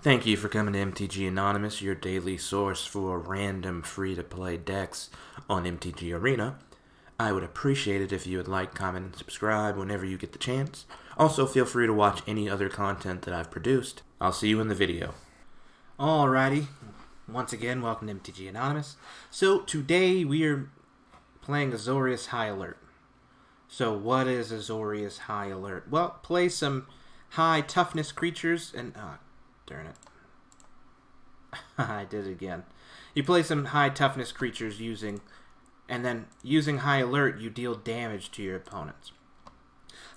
Thank you for coming to MTG Anonymous, your daily source for random free-to-play decks on MTG Arena. I would appreciate it if you would like, comment, and subscribe whenever you get the chance. Also, feel free to watch any other content that I've produced. I'll see you in the video. Alrighty, once again, welcome to MTG Anonymous. So, today we are playing Azorius High Alert. So, what is Azorius High Alert? Well, play some high toughness creatures and... darn it. I did it again. You play some high toughness creatures and then using High Alert, you deal damage to your opponents.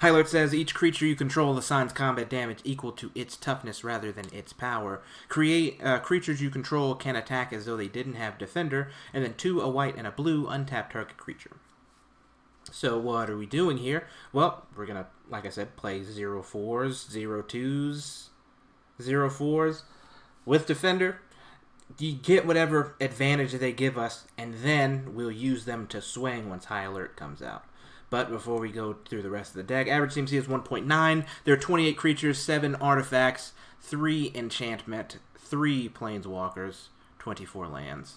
High Alert says each creature you control assigns combat damage equal to its toughness rather than its power. Creatures you control can attack as though they didn't have defender, and then 2 a white and a blue untap target creature. So what are we doing here? Well, we're gonna, like I said, play 0/4s, 0/2s, 0/4s with defender. You get whatever advantage they give us, and then we'll use them to swing once High Alert comes out. But before we go through the rest of the deck, average CMC is 1.9. There are 28 creatures, 7 artifacts, 3 enchantment, 3 planeswalkers, 24 lands.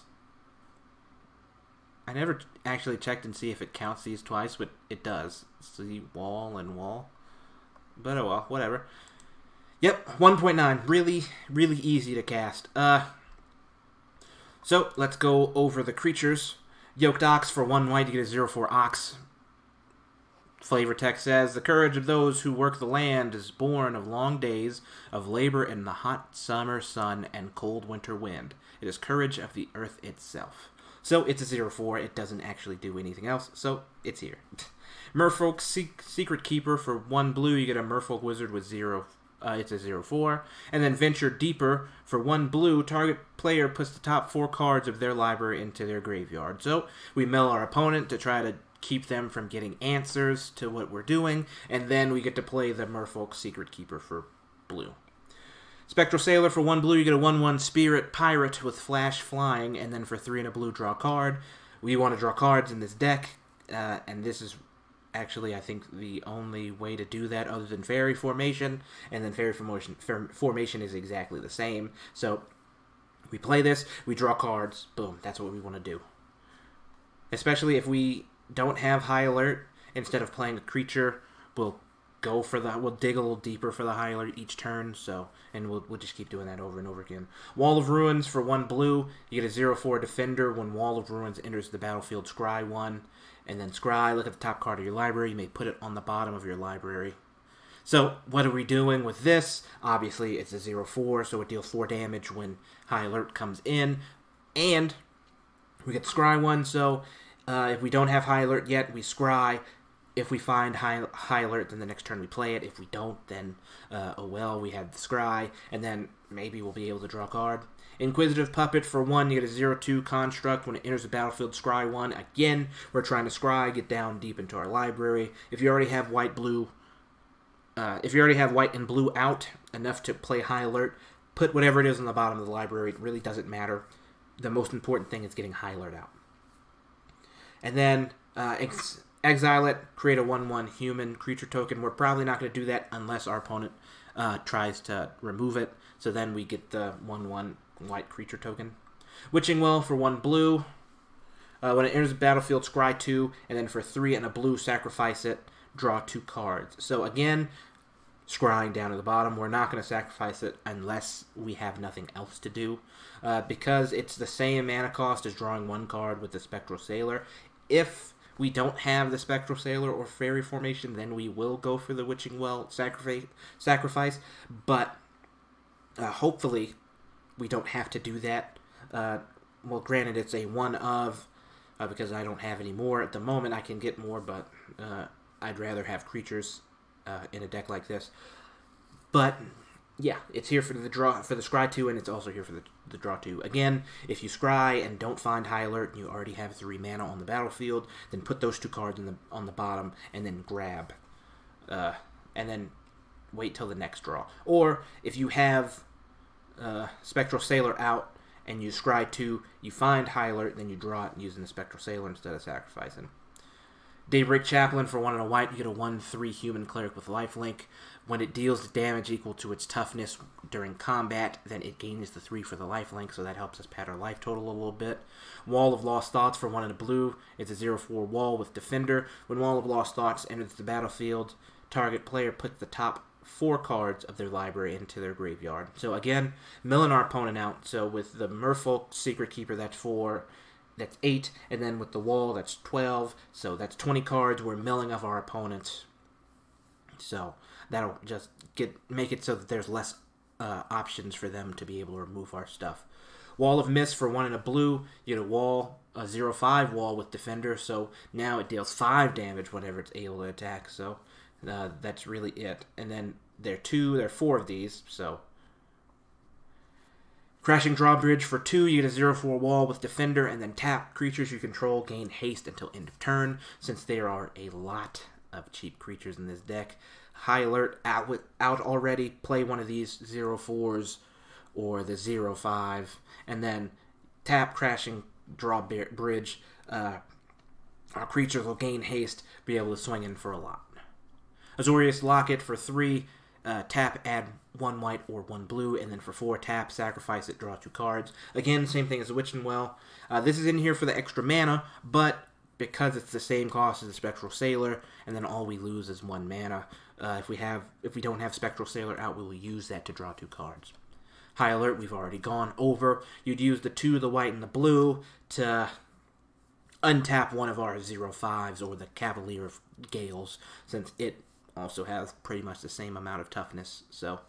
I never actually checked and see if it counts these twice, but it does. See, wall and wall. But oh well, whatever. Yep, 1.9. Really, really easy to cast. So, let's go over the creatures. Yoked Ox for 1 white, you get a 0/4 Ox. Flavor text says, the courage of those who work the land is born of long days of labor in the hot summer sun and cold winter wind. It is courage of the earth itself. So, it's a 0/4. It doesn't actually do anything else, so it's here. Merfolk Secret Keeper for 1 blue, you get a Merfolk Wizard with 0. It's a 0/4. And then Venture Deeper for 1 blue. Target player puts the top 4 cards of their library into their graveyard. So we mill our opponent to try to keep them from getting answers to what we're doing. And then we get to play the Merfolk Secret Keeper for blue. Spectral Sailor for 1 blue. You get a 1/1 Spirit Pirate with Flash Flying. And then for 3 and a blue, draw a card. We want to draw cards in this deck. And this is... actually, I think the only way to do that other than Fairy Formation, and then Fairy Formation is exactly the same. So, we play this, we draw cards, boom, that's what we want to do. Especially if we don't have High Alert, instead of playing a creature, we'll dig a little deeper for the High Alert each turn, so, and we'll just keep doing that over and over again. Wall of Ruins for 1 blue, you get a 0/4 Defender. When Wall of Ruins enters the battlefield, scry 1, and then scry, look at the top card of your library, you may put it on the bottom of your library. So, what are we doing with this? Obviously, it's a 0/4, so it deals 4 damage when High Alert comes in, and we get scry 1, so if we don't have High Alert yet, we scry. If we find high Alert, then the next turn we play it. If we don't, then, oh well, we have the scry, and then maybe we'll be able to draw a card. Inquisitive Puppet for 1, you get a 0/2 Construct. When it enters the battlefield, scry 1. Again, we're trying to scry, get down deep into our library. If you already have white and blue out, enough to play High Alert, put whatever it is on the bottom of the library. It really doesn't matter. The most important thing is getting High Alert out. And then, exile it, create a 1/1 human creature token. We're probably not going to do that unless our opponent tries to remove it. So then we get the 1/1 white creature token. Witching Well for 1 blue. When it enters the battlefield, scry 2, and then for 3 and a blue, sacrifice it, draw 2 cards. So again, scrying down to the bottom. We're not going to sacrifice it unless we have nothing else to do. Because it's the same mana cost as drawing 1 card with the Spectral Sailor. If we don't have the Spectral Sailor or Fairy Formation, then we will go for the Witching Well sacrifice. But hopefully we don't have to do that. Well, granted, it's a 1 of, because I don't have any more. At the moment, I can get more, but I'd rather have creatures in a deck like this. But yeah, it's here for the scry 2, and it's also here for the draw 2. Again, if you scry and don't find High Alert, and you already have 3 mana on the battlefield, then put those 2 cards on the bottom, and then grab, and then wait till the next draw. Or if you have Spectral Sailor out and you scry 2, you find High Alert, then you draw it using the Spectral Sailor instead of sacrificing. Daybreak Chaplain for 1 and a white, you get a 1/3 human cleric with lifelink. When it deals damage equal to its toughness during combat, then it gains the 3 for the lifelink, so that helps us pad our life total a little bit. Wall of Lost Thoughts for 1 and a blue. It's a 0/4 wall with Defender. When Wall of Lost Thoughts enters the battlefield, target player puts the top 4 cards of their library into their graveyard. So again, milling our opponent out. So with the Merfolk Secret Keeper, that's 4. That's 8. And then with the Wall, that's 12. So that's 20 cards. We're milling of our opponents. So that'll just make it so that there's less options for them to be able to remove our stuff. Wall of Mist for 1 and a blue. You get a wall, a 0/5 wall with Defender. So now it deals 5 damage whenever it's able to attack. So that's really it. And then there are 4 of these. So Crashing Drawbridge for 2. You get a 0/4 wall with Defender. And then tap creatures you control gain haste until end of turn. Since there are a lot of cheap creatures in this deck. High Alert out already. Play one of these 0/4s or the 0/5, and then tap Crashing Drawbridge. Our creatures will gain haste, be able to swing in for a lot. Azorius Locket for 3. Tap, add 1 white or 1 blue, and then for 4, tap, sacrifice it, draw 2 cards. Again, same thing as the Witching Well. This is in here for the extra mana, but because it's the same cost as the Spectral Sailor, and then all we lose is 1 mana. If we don't have Spectral Sailor out, we will use that to draw 2 cards. High Alert, we've already gone over. You'd use the 2, the white, and the blue to untap one of our 0/5s or the Cavalier of Gales, since it also has pretty much the same amount of toughness. So,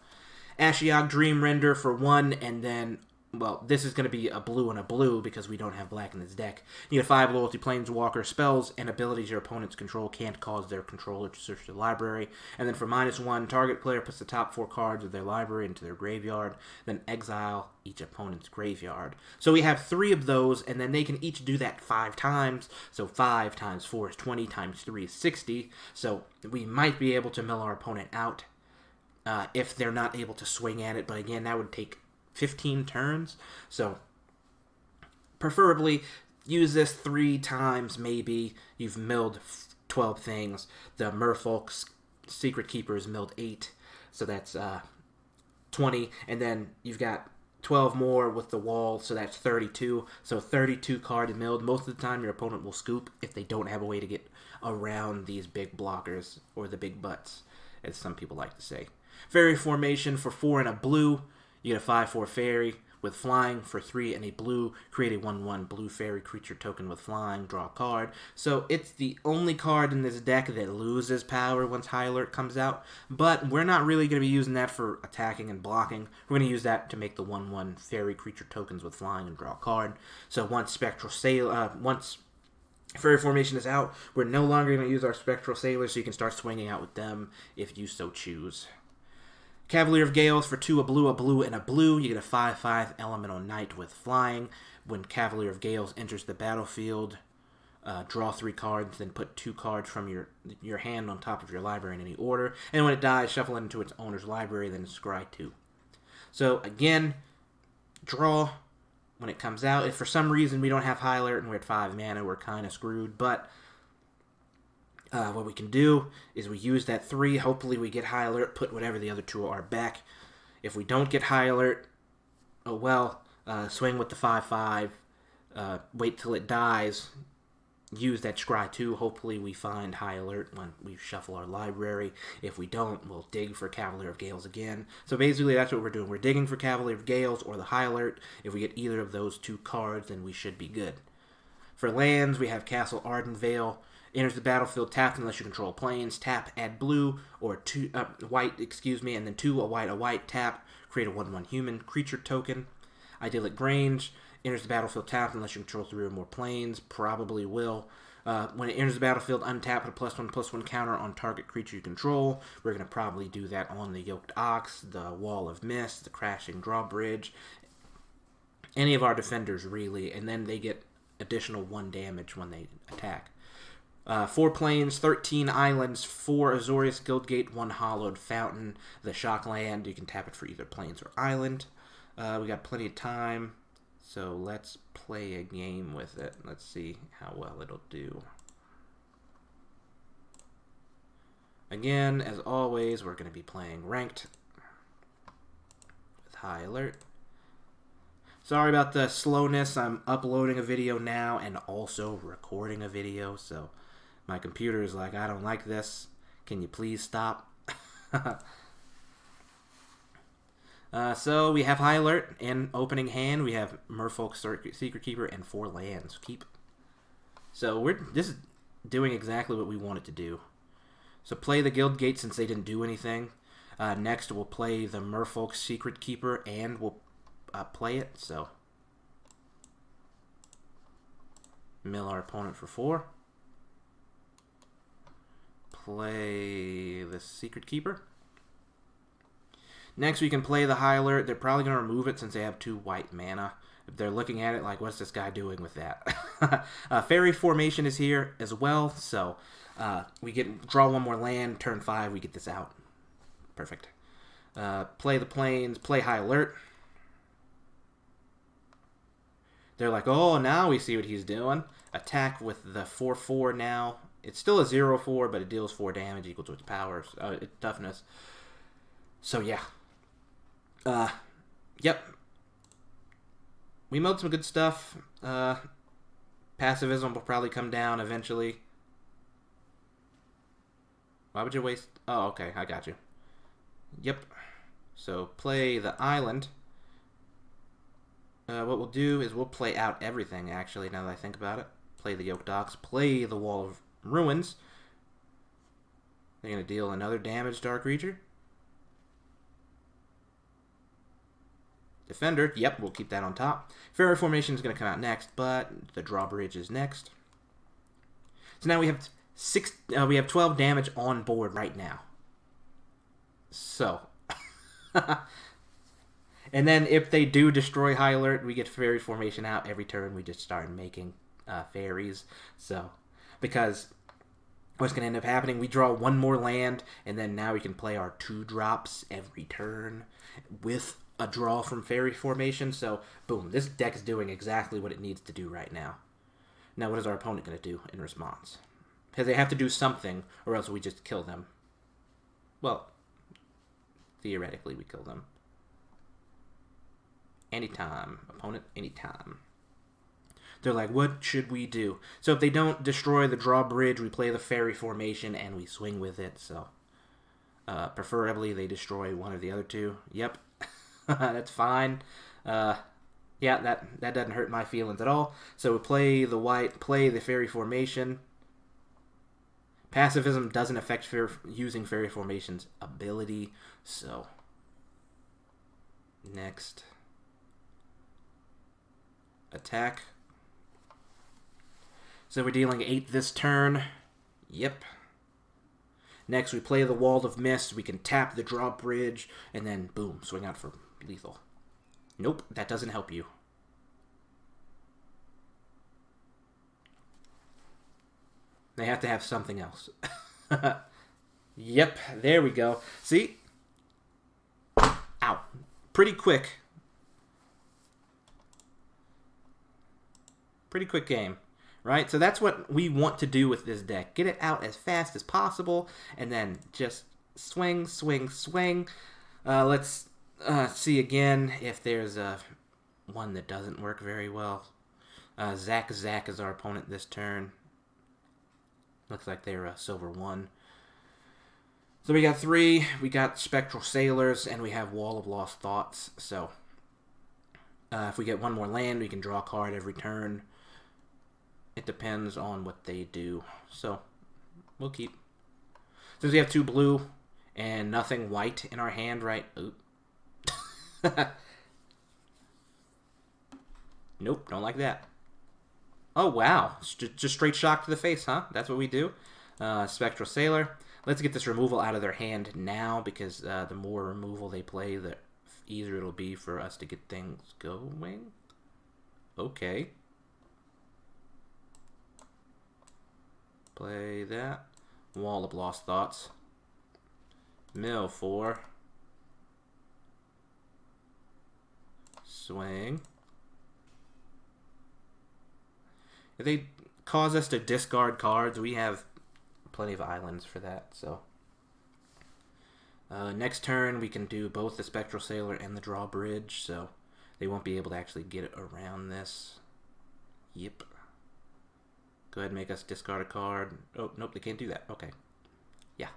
Ashiok Dream Render for 1, and then, well, this is going to be a blue and a blue because we don't have black in this deck. You get 5 Loyalty Planeswalker spells and abilities your opponents control can't cause their controller to search the library. And then for -1, target player puts the top 4 cards of their library into their graveyard, then exile each opponent's graveyard. So we have 3 of those, and then they can each do that 5 times. So 5 times 4 is 20, times 3 is 60. So we might be able to mill our opponent out if they're not able to swing at it. But again, that would take 15 turns, so preferably use this 3 times. Maybe you've milled 12 things. The Merfolk's Secret Keeper is milled 8, so that's 20, and then you've got 12 more with the wall, so that's 32. So 32 cards milled. Most of the time your opponent will scoop if they don't have a way to get around these big blockers, or the big butts, as some people like to say. Fairy Formation for 4 and a blue. You get a 5/4 fairy with flying for 3 and a blue. Create a 1/1 blue fairy creature token with flying. Draw a card. So it's the only card in this deck that loses power once High Alert comes out. But we're not really going to be using that for attacking and blocking. We're going to use that to make the 1/1 fairy creature tokens with flying and draw a card. So once Fairy Formation is out, we're no longer going to use our Spectral Sailor, so you can start swinging out with them if you so choose. Cavalier of Gales for 2, a blue, and a blue. You get a 5/5 Elemental Knight with flying. When Cavalier of Gales enters the battlefield, draw 3 cards, then put 2 cards from your hand on top of your library in any order. And when it dies, shuffle it into its owner's library, then scry 2. So again, draw when it comes out. If for some reason we don't have High Alert and we're at 5 mana, we're kind of screwed. But what we can do is we use that 3. Hopefully we get High Alert, put whatever the other 2 are back. If we don't get High Alert, oh well, swing with the 5/5, wait till it dies, use that scry 2. Hopefully we find High Alert when we shuffle our library. If we don't, we'll dig for Cavalier of Gales again. So basically that's what we're doing. We're digging for Cavalier of Gales or the High Alert. If we get either of those 2 cards, then we should be good. For lands, we have Castle Ardenvale. Enters the battlefield tapped unless you control planes. Tap, add blue, or 2 white, and then 2 a white, tap, create a 1/1 human creature token. Idyllic Grange. Enters the battlefield tapped unless you control 3 or more planes. Probably will. When it enters the battlefield, untap with a +1/+1 counter on target creature you control. We're going to probably do that on the Yoked Ox, the Wall of Mist, the Crashing Drawbridge, any of our defenders really, and then they get additional 1 damage when they attack. 4 planes, 13 islands, 4 Azorius Guildgate, 1 Hollowed Fountain. The Shock Land, you can tap it for either planes or island. We got plenty of time, so let's play a game with it. Let's see how well it'll do. Again, as always, we're going to be playing ranked with High Alert. Sorry about the slowness. I'm uploading a video now and also recording a video, so my computer is like, I don't like this. Can you please stop? So we have High Alert in opening hand. We have Merfolk Secret Keeper and 4 lands. Keep. So this is doing exactly what we want it to do. So play the Guild Gate since they didn't do anything. Next we'll play the Merfolk Secret Keeper and we'll play it. So mill our opponent for 4. Play the Secret Keeper. Next, we can play the High Alert. They're probably going to remove it since they have 2 white mana. If they're looking at it like, what's this guy doing with that? Fairy Formation is here as well, so we get draw 1 more land. Turn 5, we get this out. Perfect. Play the Plains, play High Alert. They're like, oh, now we see what he's doing. Attack with the 4/4 now. It's still a 0/4, but it deals 4 damage equal to its powers, toughness. So, yeah. Yep. We milled some good stuff. Passivism will probably come down eventually. Why would you waste... Oh, okay, I got you. Yep. So, play the island. What we'll do is we'll play out everything, actually, now that I think about it. Play the Yoke Docks. Play the Wall of Ruins. They're going to deal another damage to our creature. Defender, yep, we'll keep that on top. Fairy Formation is going to come out next, but the Drawbridge is next. So now we have 12 damage on board right now. So, and then if they do destroy High Alert, we get Fairy Formation out every turn. We just start making fairies. So, because what's going to end up happening, we draw 1 more land, and then now we can play our 2 drops every turn with a draw from Fairy Formation. So, boom, this deck is doing exactly what it needs to do right now. Now, what is our opponent going to do in response? Because they have to do something, or else we just kill them. Well, theoretically, we kill them. Anytime. Opponent, anytime. They're like, what should we do? So, if they don't destroy the Drawbridge, we play the Fairy Formation, and we swing with it. So, preferably, they destroy one of the other 2. Yep. That's fine. Yeah, that doesn't hurt my feelings at all. So we play the white, play the Fairy Formation. Pacifism doesn't affect using Fairy Formation's ability. So, next. Attack. So we're dealing 8 this turn. Yep. Next, we play the Wall of Mist. We can tap the Drawbridge, and then, boom, swing out for lethal. Nope, that doesn't help you. They have to have something else. Yep, there we go. See? Ow. Pretty quick. Pretty quick game. Right? So that's what we want to do with this deck. Get it out as fast as possible, and then just swing, swing, swing. Let's see again if there's one that doesn't work very well. Zack is our opponent this turn. Looks like they're a silver 1. So we got 3. We got Spectral Sailors, and we have Wall of Lost Thoughts. So if we get 1 more land, we can draw a card every turn. It depends on what they do. So, we'll keep. Since we have 2 blue and nothing white in our hand, right? Oop. Nope, don't like that. Oh, wow. Just straight shock to the face, huh? That's what we do. Spectral Sailor. Let's get this removal out of their hand now, because the more removal they play, the easier it'll be for us to get things going. Okay. Play that. Wall of Lost Thoughts. Mill 4. Swing. If they cause us to discard cards, we have plenty of islands for that, so Next turn, we can do both the Spectral Sailor and the Drawbridge, so they won't be able to actually get around this. Yep. Go ahead and make us discard a card. Oh, nope, they can't do that. Okay. Yeah.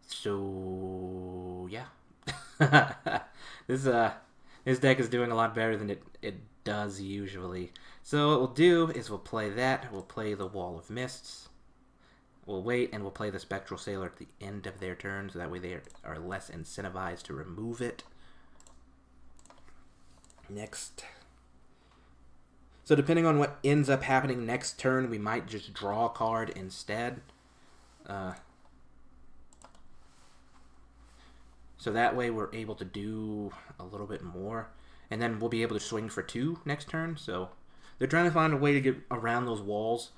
So, yeah. This deck is doing a lot better than it does usually. So what we'll do is we'll play that. We'll play the Wall of Mists. We'll wait, and we'll play the Spectral Sailor at the end of their turn, so that way they are less incentivized to remove it. Next. So depending on what ends up happening next turn, we might just draw a card instead. So that way we're able to do a little bit more. And then we'll be able to swing for 2 next turn. So they're trying to find a way to get around those walls.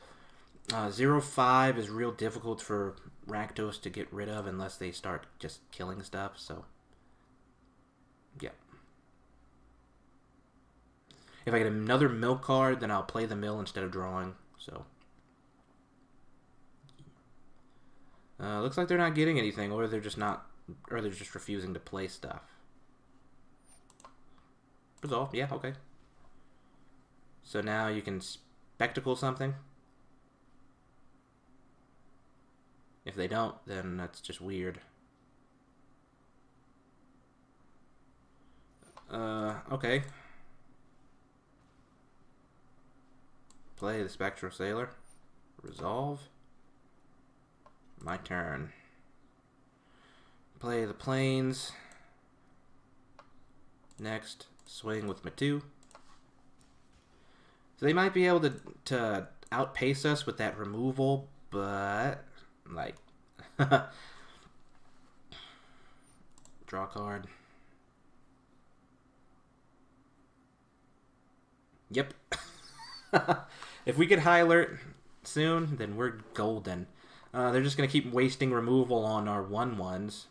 0-5 is real difficult for Rakdos to get rid of unless they start just killing stuff. So, yeah. If I get another mill card, then I'll play the mill instead of drawing. So, looks like they're not getting anything, or they're just refusing to play stuff. Resolve, yeah, okay. So now you can spectacle something. If they don't, then that's just weird. Okay. Play the Spectral Sailor. Resolve. My turn. Play the Plains. Next, swing with my 2. So they might be able to outpace us with that removal, but like draw a card. Yep. If we get High Alert soon, then we're golden. They're just going to keep wasting removal on our 1/1s.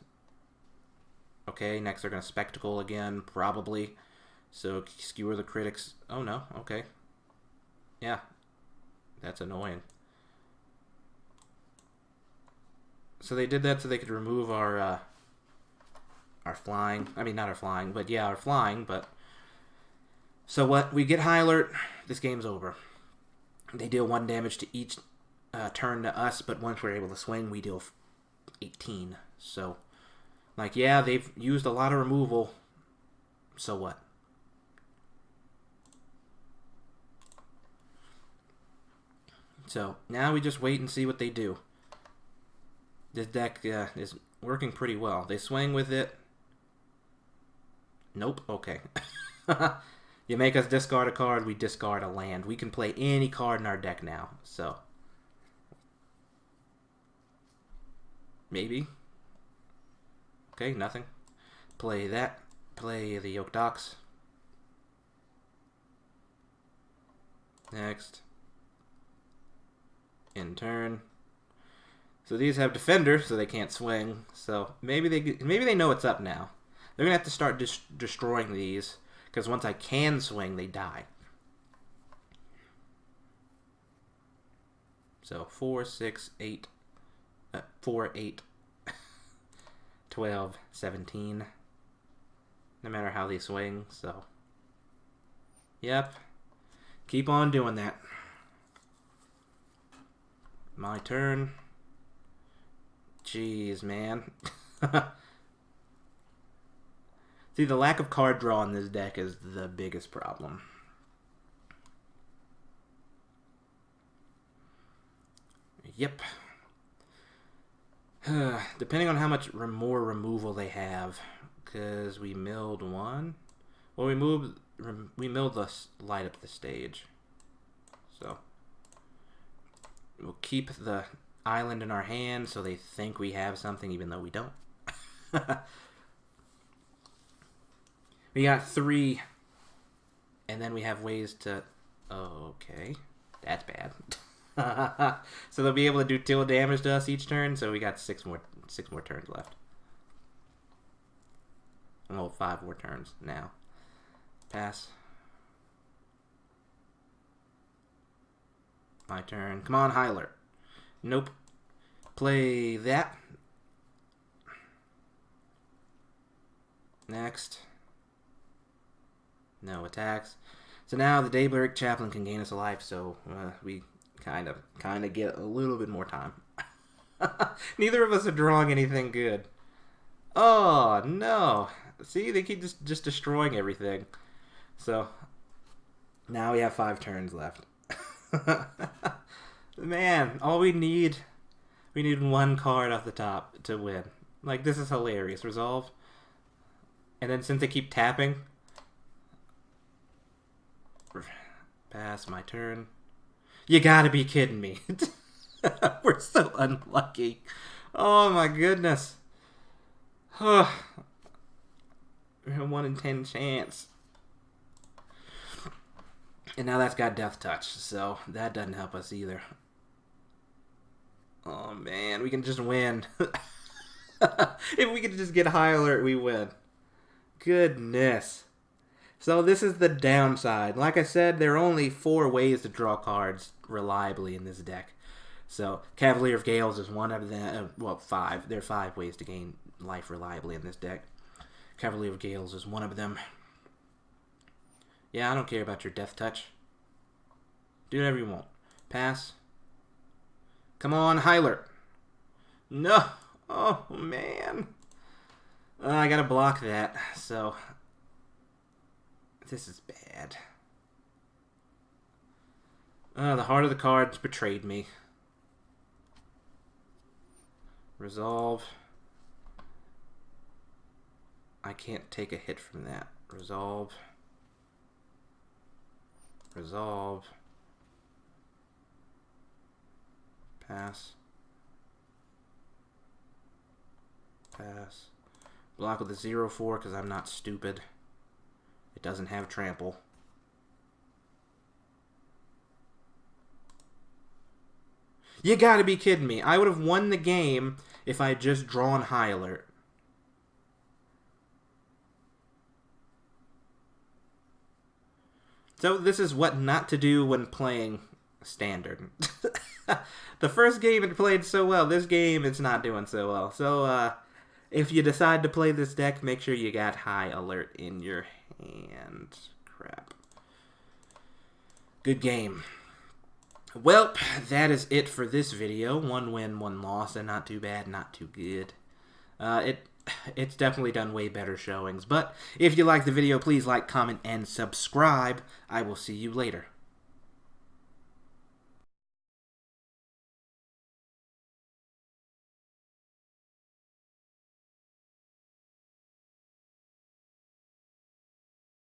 Okay, next they're going to Spectacle again, probably. So skewer the critics. Oh no, okay. Yeah, that's annoying. So they did that so they could remove our flying. I mean, not our flying, but yeah, our flying. But so what? We get High Alert. This game's over. They deal 1 damage to each turn to us, but once we're able to swing, we deal 18. So, like, yeah, they've used a lot of removal. So what? So now we just wait and see what they do. This deck is working pretty well. They swing with it. Nope. Okay. You make us discard a card, we discard a land. We can play any card in our deck now. So maybe. Okay, nothing. Play that. Play the Yoke Docks. Next. In turn. So these have Defender, so they can't swing. So maybe they know what's up now. They're gonna have to start destroying these, because once I can swing, they die. So 4, 6, 8, 4, 8, 12, 17. No matter how they swing, so. Yep. Keep on doing that. My turn. Jeez, man. See, the lack of card draw in this deck is the biggest problem. Yep. Depending on how much more removal they have, because we milled 1. Well, we milled the light up the stage. So we'll keep the island in our hand so they think we have something even though we don't. We got 3, and then we have ways to... Oh, okay. That's bad. So they'll be able to do 2 damage to us each turn, so we got 6 more turns left. Well, 5 more turns now. Pass. My turn. Come on, High Alert. Nope. Play that. Next. No attacks. So now the Daybreak Chaplain can gain us a life, so we kind of get a little bit more time. Neither of us are drawing anything good. Oh, no. See, they keep just destroying everything. So, now we have 5 turns left. Man, all we need 1 card off the top to win. Like, this is hilarious. Resolve. And then since they keep tapping... Pass my turn. You gotta be kidding me. We're so unlucky. Oh my goodness. A 1 in 10 chance. And now that's got Death Touch, so that doesn't help us either. Oh man, we can just win. If we could just get High Alert, we win. Goodness. So this is the downside. Like I said, there are only 4 ways to draw cards reliably in this deck. So Cavalier of Gales is one of them. Well, 5. There are 5 ways to gain life reliably in this deck. Cavalier of Gales is one of them. Yeah, I don't care about your Death Touch. Do whatever you want. Pass. Come on, High Alert. No. Oh, man. I gotta block that, so... This is bad. The Heart of the Cards betrayed me. Resolve. I can't take a hit from that. Resolve. Resolve. Pass. Pass. Block with a 0/4 because I'm not stupid. It doesn't have trample. You gotta be kidding me. I would have won the game if I had just drawn High Alert. So this is what not to do when playing Standard. The first game it played so well. This game it's not doing so well. So if you decide to play this deck, make sure you got High Alert in your hand. Crap. Good game. Well, that is it for this video. 1 win, 1 loss, and not too bad, not too good. It's definitely done way better showings. But if you like the video, please like, comment, and subscribe. I will see you later.